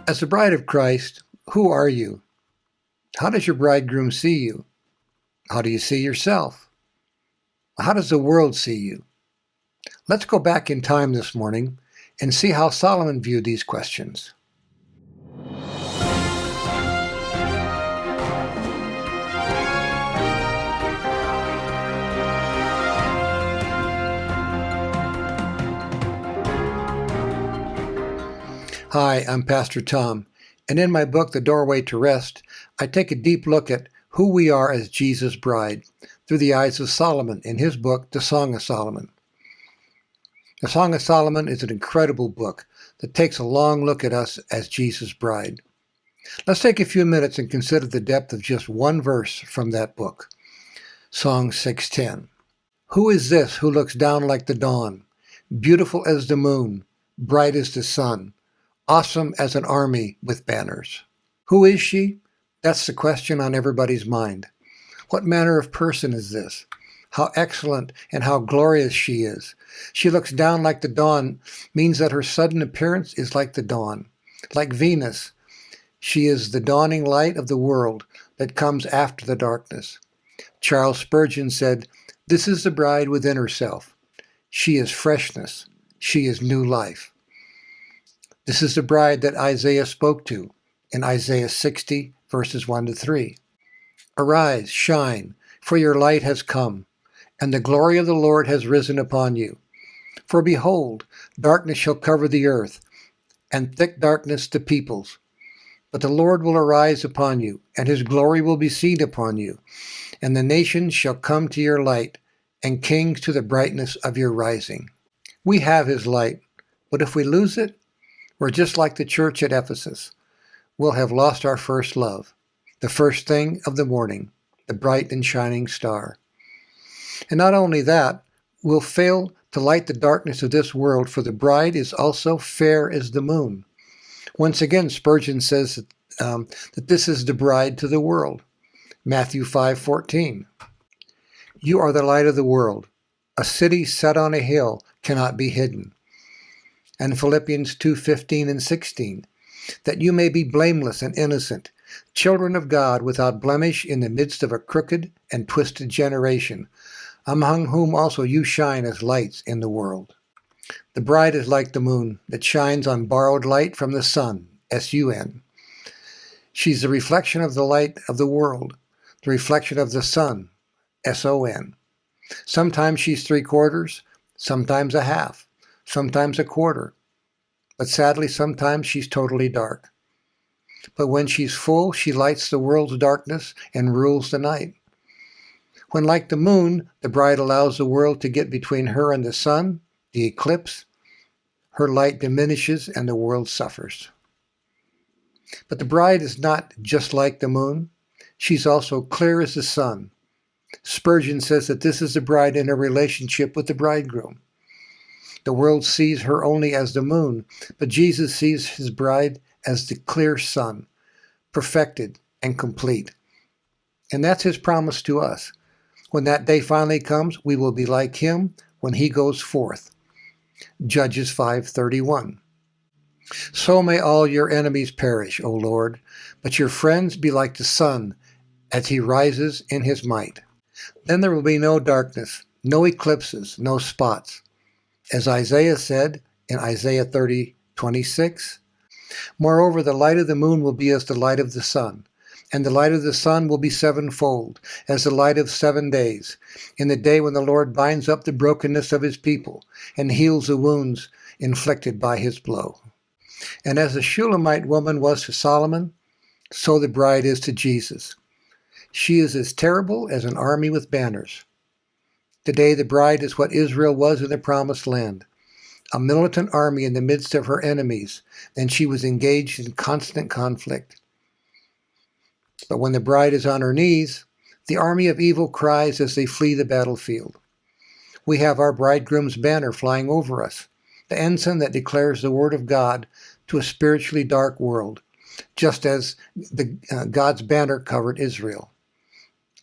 As the bride of Christ, who are you? How does your bridegroom see you? How do you see yourself? How does the world see you? Let's go back in time this morning and see how Solomon viewed these questions. Hi, I'm Pastor Tom, and in my book, The Doorway to Rest, I take a deep look at who we are as Jesus' bride through the eyes of Solomon in his book, The Song of Solomon. The Song of Solomon is an incredible book that takes a long look at us as Jesus' bride. Let's take a few minutes and consider the depth of just one verse from that book. Song 6:10. Who is this who looks down like the dawn, beautiful as the moon, bright as the sun, awesome as an army with banners? Who is she? That's the question on everybody's mind. What manner of person is this? How excellent and how glorious she is. She looks down like the dawn means that her sudden appearance is like the dawn. Like Venus, she is the dawning light of the world that comes after the darkness. Charles Spurgeon said, "This is the bride within herself. She is freshness. She is new life." This is the bride that Isaiah spoke to in Isaiah 60, verses 1-3. Arise, shine, for your light has come, and the glory of the Lord has risen upon you. For behold, darkness shall cover the earth, and thick darkness the peoples. But the Lord will arise upon you, and his glory will be seen upon you, and the nations shall come to your light, and kings to the brightness of your rising. We have his light, but if we lose it, we're just like the church at Ephesus. We'll have lost our first love, the first thing of the morning, the bright and shining star. And not only that, we'll fail to light the darkness of this world, for the bride is also fair as the moon. Once again, Spurgeon says that this is the bride to the world. Matthew 5:14. You are the light of the world. A city set on a hill cannot be hidden. And Philippians 2:15 and 16, that you may be blameless and innocent, children of God without blemish in the midst of a crooked and twisted generation, among whom also you shine as lights in the world. The bride is like the moon that shines on borrowed light from the sun, S-U-N. She's the reflection of the light of the world, the reflection of the sun, S-O-N. Sometimes she's 3/4, sometimes a half, sometimes a quarter, but sadly sometimes she's totally dark. But when she's full, she lights the world's darkness and rules the night. When, like the moon, the bride allows the world to get between her and the sun, the eclipse, her light diminishes and the world suffers. But the bride is not just like the moon. She's also clear as the sun. Spurgeon says that this is the bride in a relationship with the bridegroom. The world sees her only as the moon, but Jesus sees his bride as the clear sun, perfected and complete. And that's his promise to us. When that day finally comes, we will be like him when he goes forth. Judges 5:31. So may all your enemies perish, O Lord, but your friends be like the sun as he rises in his might. Then there will be no darkness, no eclipses, no spots. As Isaiah said in Isaiah 30:26, moreover, the light of the moon will be as the light of the sun, and the light of the sun will be sevenfold, as the light of 7 days, in the day when the Lord binds up the brokenness of his people and heals the wounds inflicted by his blow. And as the Shulamite woman was to Solomon, so the bride is to Jesus. She is as terrible as an army with banners. Today the bride is what Israel was in the Promised Land, a militant army in the midst of her enemies, and she was engaged in constant conflict. But when the bride is on her knees, the army of evil cries as they flee the battlefield. We have our bridegroom's banner flying over us, the ensign that declares the word of God to a spiritually dark world, just as God's banner covered Israel.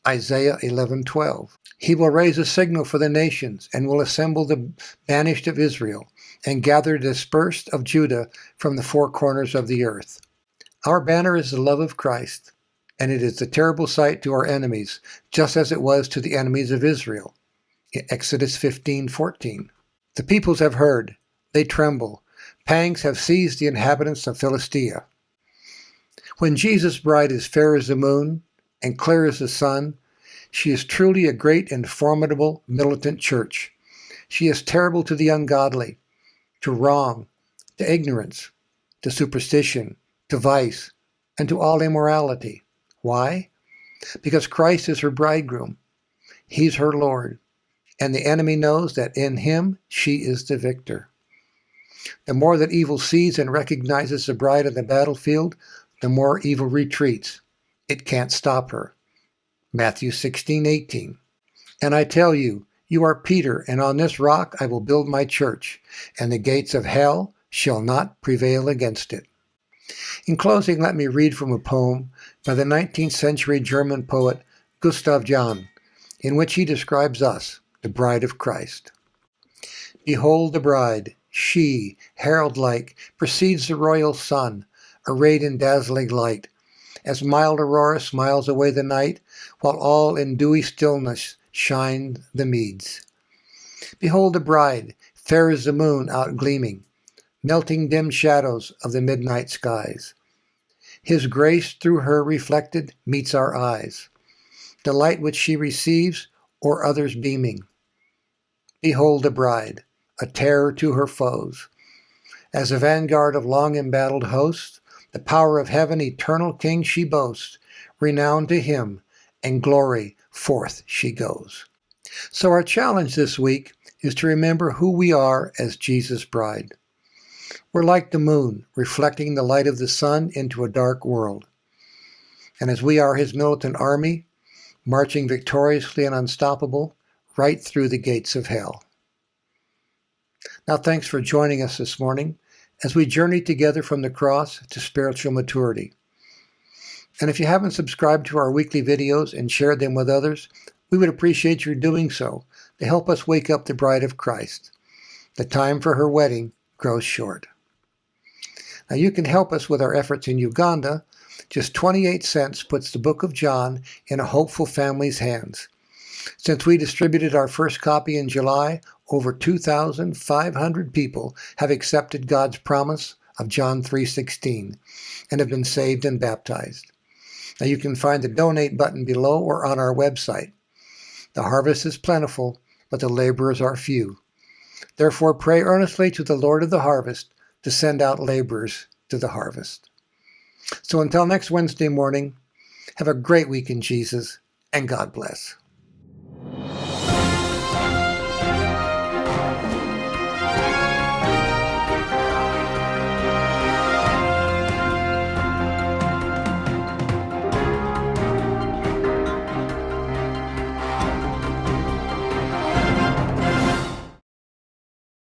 Isaiah 11:12. He will raise a signal for the nations and will assemble the banished of Israel and gather the dispersed of Judah from the four corners of the earth. Our banner is the love of Christ, and it is a terrible sight to our enemies, just as it was to the enemies of Israel. Exodus 15:14. The peoples have heard, they tremble. Pangs have seized the inhabitants of Philistia. When Jesus' bride is fair as the moon and clear as the sun, she is truly a great and formidable militant church. She is terrible to the ungodly, to wrong, to ignorance, to superstition, to vice, and to all immorality. Why? Because Christ is her bridegroom. He's her Lord, and the enemy knows that in him she is the victor. The more that evil sees and recognizes the bride on the battlefield, the more evil retreats. It can't stop her. Matthew 16:18. And I tell you, you are Peter, and on this rock I will build my church, and the gates of hell shall not prevail against it. In closing, let me read from a poem by the 19th century German poet Gustav Jahn, in which he describes us, the bride of Christ. Behold the bride, she, herald-like, precedes the royal sun, arrayed in dazzling light, as mild aurora smiles away the night, while all in dewy stillness shine the meads. Behold the bride, fair as the moon out gleaming, melting dim shadows of the midnight skies. His grace through her reflected meets our eyes, the light which she receives o'er others beaming. Behold the bride, a terror to her foes. As a vanguard of long embattled hosts, the power of heaven, eternal King she boasts, renowned to him, and glory forth she goes. So our challenge this week is to remember who we are as Jesus' bride. We're like the moon, reflecting the light of the sun into a dark world. And as we are his militant army, marching victoriously and unstoppable, right through the gates of hell. Now thanks for joining us this morning as we journey together from the cross to spiritual maturity. And if you haven't subscribed to our weekly videos and shared them with others, we would appreciate your doing so to help us wake up the bride of Christ. The time for her wedding grows short. Now you can help us with our efforts in Uganda. Just 28 cents puts the Book of John in a hopeful family's hands. Since we distributed our first copy in July, over 2,500 people have accepted God's promise of John 3:16 and have been saved and baptized. Now you can find the donate button below or on our website. The harvest is plentiful, but the laborers are few. Therefore pray earnestly to the Lord of the harvest to send out laborers to the harvest. So until next Wednesday morning, have a great week in Jesus, and God bless.